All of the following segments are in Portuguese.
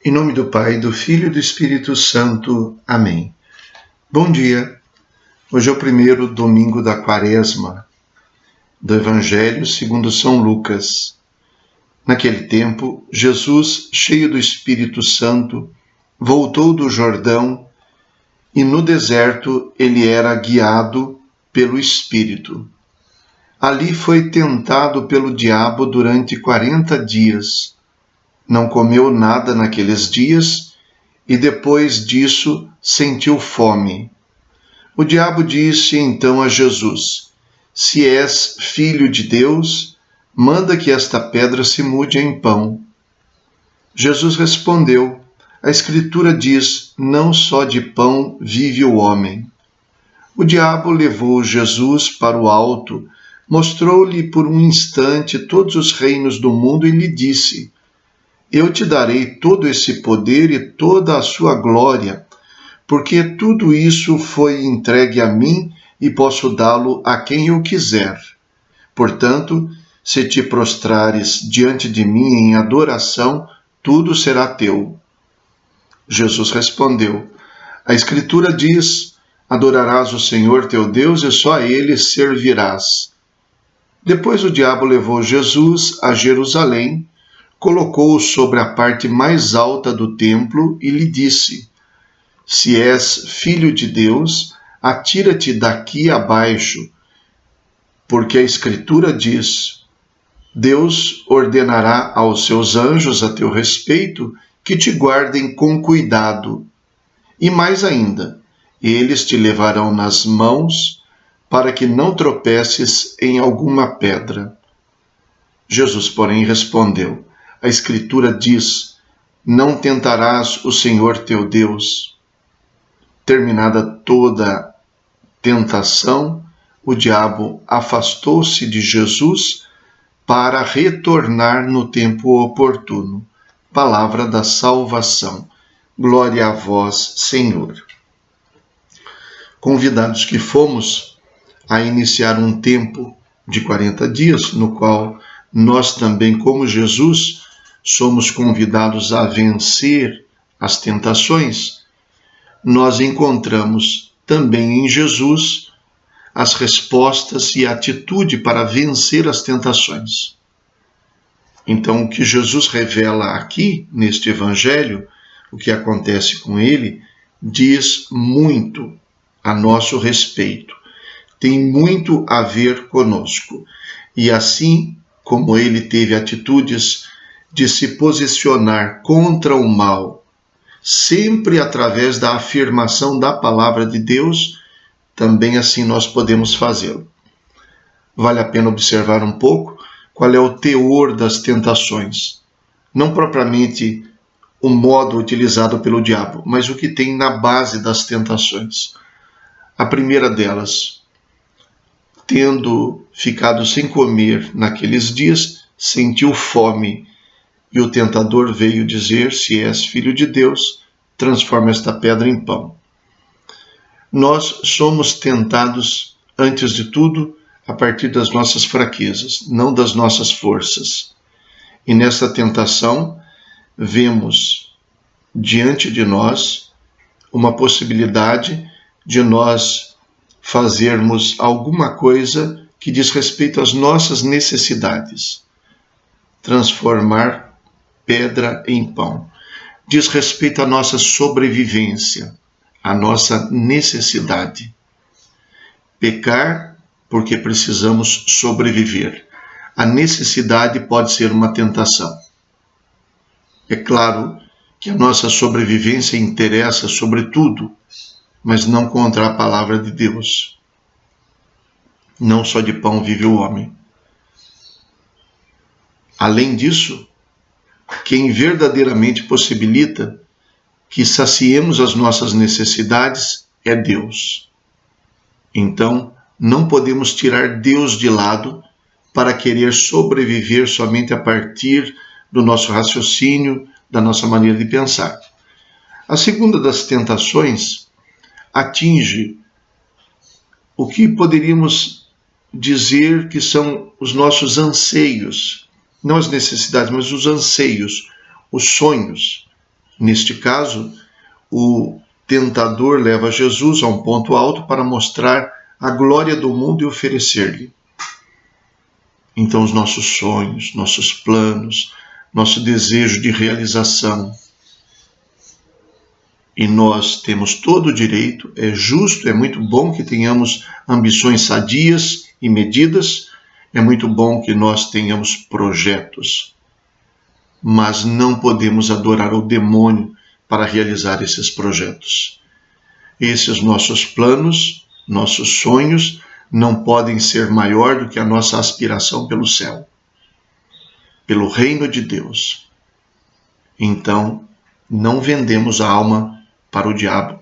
Em nome do Pai, do Filho e do Espírito Santo. Amém. Bom dia. Hoje é o primeiro domingo da Quaresma, do Evangelho segundo São Lucas. Naquele tempo, Jesus, cheio do Espírito Santo, voltou do Jordão e no deserto ele era guiado pelo Espírito. Ali foi tentado pelo diabo durante 40 dias. Não comeu nada naqueles dias e depois disso sentiu fome. O diabo disse então a Jesus: Se és filho de Deus, manda que esta pedra se mude em pão. Jesus respondeu: A Escritura diz: Não só de pão vive o homem. O diabo levou Jesus para o alto, mostrou-lhe por um instante todos os reinos do mundo e lhe disse: Eu te darei todo esse poder e toda a sua glória, porque tudo isso foi entregue a mim e posso dá-lo a quem eu quiser. Portanto, se te prostrares diante de mim em adoração, tudo será teu. Jesus respondeu: A Escritura diz: Adorarás o Senhor teu Deus e só a ele servirás. Depois o diabo levou Jesus a Jerusalém, colocou-o sobre a parte mais alta do templo e lhe disse: Se és filho de Deus, atira-te daqui abaixo, porque a Escritura diz: Deus ordenará aos seus anjos a teu respeito que te guardem com cuidado. E mais ainda, eles te levarão nas mãos para que não tropeces em alguma pedra. Jesus, porém, respondeu: A Escritura diz: Não tentarás o Senhor teu Deus. Terminada toda tentação, o diabo afastou-se de Jesus para retornar no tempo oportuno. Palavra da salvação. Glória a vós, Senhor. Convidados que fomos a iniciar um tempo de 40 dias, no qual nós também, como Jesus, somos convidados a vencer as tentações, nós encontramos também em Jesus as respostas e a atitude para vencer as tentações. Então, o que Jesus revela aqui, neste Evangelho, o que acontece com ele, diz muito a nosso respeito. Tem muito a ver conosco. E assim como ele teve atitudes de se posicionar contra o mal, sempre através da afirmação da palavra de Deus, também assim nós podemos fazê-lo. Vale a pena observar um pouco qual é o teor das tentações. Não propriamente o modo utilizado pelo diabo, mas o que tem na base das tentações. A primeira delas: tendo ficado sem comer naqueles dias, sentiu fome. E o tentador veio dizer: Se és filho de Deus, transforma esta pedra em pão. Nós somos tentados, antes de tudo, a partir das nossas fraquezas, não das nossas forças. E nessa tentação, vemos diante de nós uma possibilidade de nós fazermos alguma coisa que diz respeito às nossas necessidades. Transformar pedra em pão. Diz respeito à nossa sobrevivência, à nossa necessidade. Pecar porque precisamos sobreviver. A necessidade pode ser uma tentação. É claro que a nossa sobrevivência interessa sobretudo, mas não contra a palavra de Deus. Não só de pão vive o homem. Além disso, quem verdadeiramente possibilita que saciemos as nossas necessidades é Deus. Então, não podemos tirar Deus de lado para querer sobreviver somente a partir do nosso raciocínio, da nossa maneira de pensar. A segunda das tentações atinge o que poderíamos dizer que são os nossos anseios, não as necessidades, mas os anseios, os sonhos, Neste caso, o tentador leva Jesus a um ponto alto para mostrar a glória do mundo e oferecer-lhe. Então, os nossos sonhos, nossos planos, nosso desejo de realização. E nós temos todo o direito, é justo, é muito bom que tenhamos ambições sadias e medidas, é muito bom que nós tenhamos projetos, mas não podemos adorar o demônio para realizar esses projetos. Esses nossos planos, nossos sonhos, não podem ser maior do que a nossa aspiração pelo céu, pelo reino de Deus. Então, não vendemos a alma para o diabo,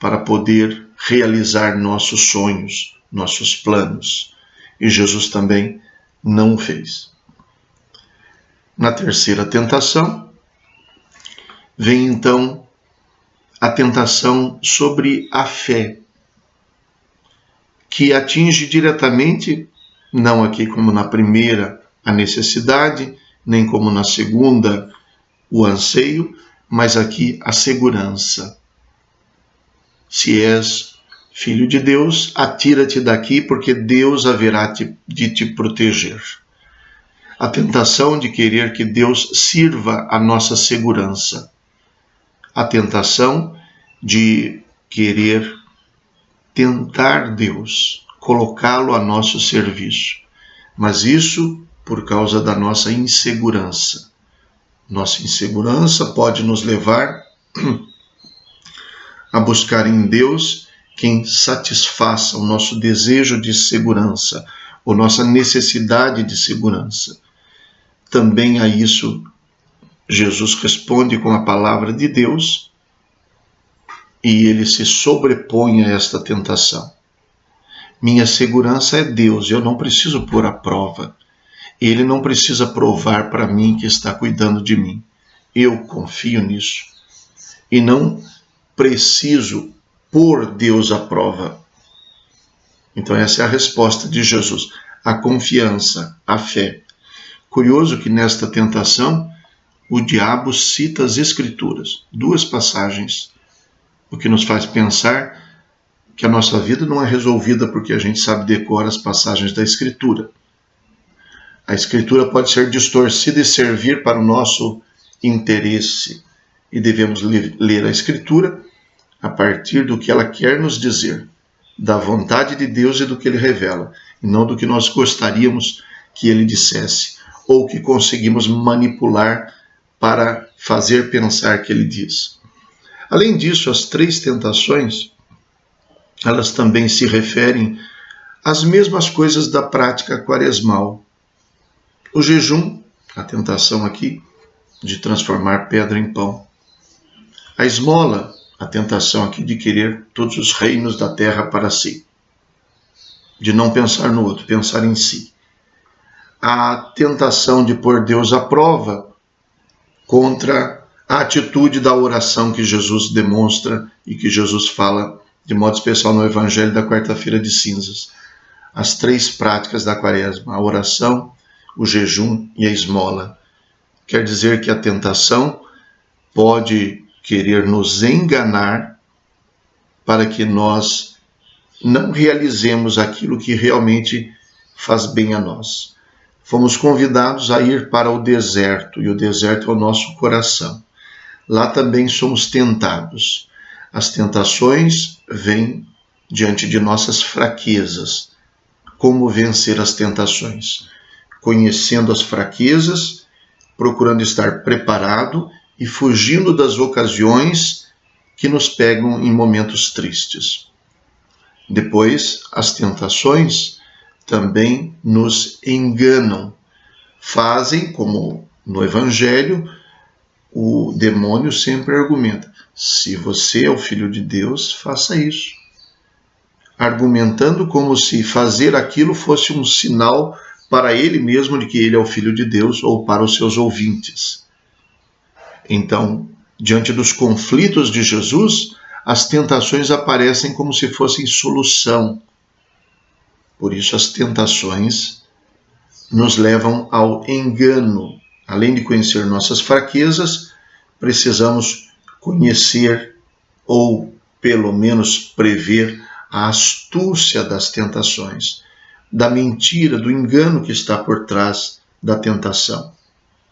para poder realizar nossos sonhos, nossos planos. E Jesus também não o fez. Na terceira tentação, vem então a tentação sobre a fé, que atinge diretamente, não aqui como na primeira, a necessidade, nem como na segunda, o anseio, mas aqui a segurança. Se és filho de Deus, atira-te daqui, porque Deus haverá de te proteger. A tentação de querer que Deus sirva a nossa segurança. A tentação de querer tentar Deus, colocá-lo a nosso serviço. Mas isso por causa da nossa insegurança. Nossa insegurança pode nos levar a buscar em Deus quem satisfaça o nosso desejo de segurança, ou nossa necessidade de segurança. Também a isso Jesus responde com a palavra de Deus, e ele se sobrepõe a esta tentação. Minha segurança é Deus, eu não preciso pôr à prova. Ele não precisa provar para mim que está cuidando de mim. Eu confio nisso. E não preciso pôr Deus à prova. Então essa é a resposta de Jesus. A confiança, a fé. Curioso que nesta tentação, o diabo cita as Escrituras. 2 passagens. O que nos faz pensar que a nossa vida não é resolvida porque a gente sabe decorar as passagens da Escritura. A Escritura pode ser distorcida e servir para o nosso interesse. E devemos ler a Escritura a partir do que ela quer nos dizer, da vontade de Deus e do que Ele revela, e não do que nós gostaríamos que Ele dissesse, ou que conseguimos manipular para fazer pensar que Ele diz. Além disso, as 3 tentações, elas também se referem às mesmas coisas da prática quaresmal. O jejum, a tentação aqui de transformar pedra em pão. A esmola, a tentação aqui de querer todos os reinos da terra para si. De não pensar no outro, pensar em si. A tentação de pôr Deus à prova contra a atitude da oração que Jesus demonstra e que Jesus fala de modo especial no Evangelho da quarta-feira de cinzas. As 3 práticas da quaresma, a oração, o jejum e a esmola. Quer dizer que a tentação pode querer nos enganar para que nós não realizemos aquilo que realmente faz bem a nós. Fomos convidados a ir para o deserto, e o deserto é o nosso coração. Lá também somos tentados. As tentações vêm diante de nossas fraquezas. Como vencer as tentações? Conhecendo as fraquezas, procurando estar preparado e fugindo das ocasiões que nos pegam em momentos tristes. Depois, as tentações também nos enganam. Fazem, como no Evangelho, o demônio sempre argumenta: se você é o Filho de Deus, faça isso. Argumentando como se fazer aquilo fosse um sinal para ele mesmo de que ele é o Filho de Deus ou para os seus ouvintes. Então, diante dos conflitos de Jesus, as tentações aparecem como se fossem solução. Por isso, as tentações nos levam ao engano. Além de conhecer nossas fraquezas, precisamos conhecer ou, pelo menos, prever a astúcia das tentações, da mentira, do engano que está por trás da tentação.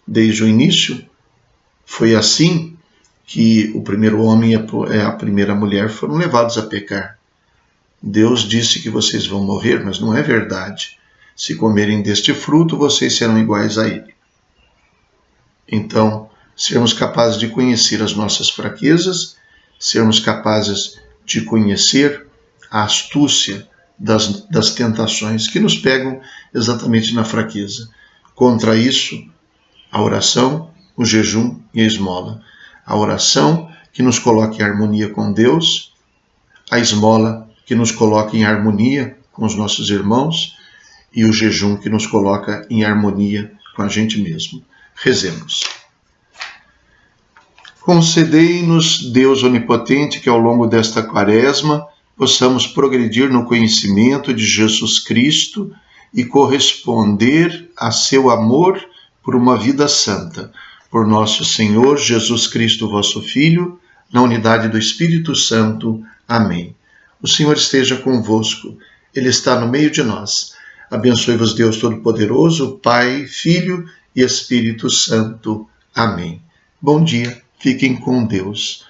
Desde o início, foi assim que o primeiro homem e a primeira mulher foram levados a pecar. Deus disse que vocês vão morrer, mas não é verdade. Se comerem deste fruto, vocês serão iguais a ele. Então, sermos capazes de conhecer as nossas fraquezas, sermos capazes de conhecer a astúcia das tentações que nos pegam exatamente na fraqueza. Contra isso, a oração, o jejum e a esmola. A oração que nos coloca em harmonia com Deus, a esmola que nos coloca em harmonia com os nossos irmãos e o jejum que nos coloca em harmonia com a gente mesmo. Rezemos. Concedei-nos, Deus onipotente, que ao longo desta quaresma possamos progredir no conhecimento de Jesus Cristo e corresponder a seu amor por uma vida santa. Por nosso Senhor Jesus Cristo, vosso Filho, na unidade do Espírito Santo. Amém. O Senhor esteja convosco. Ele está no meio de nós. Abençoe-vos Deus Todo-Poderoso, Pai, Filho e Espírito Santo. Amém. Bom dia, fiquem com Deus.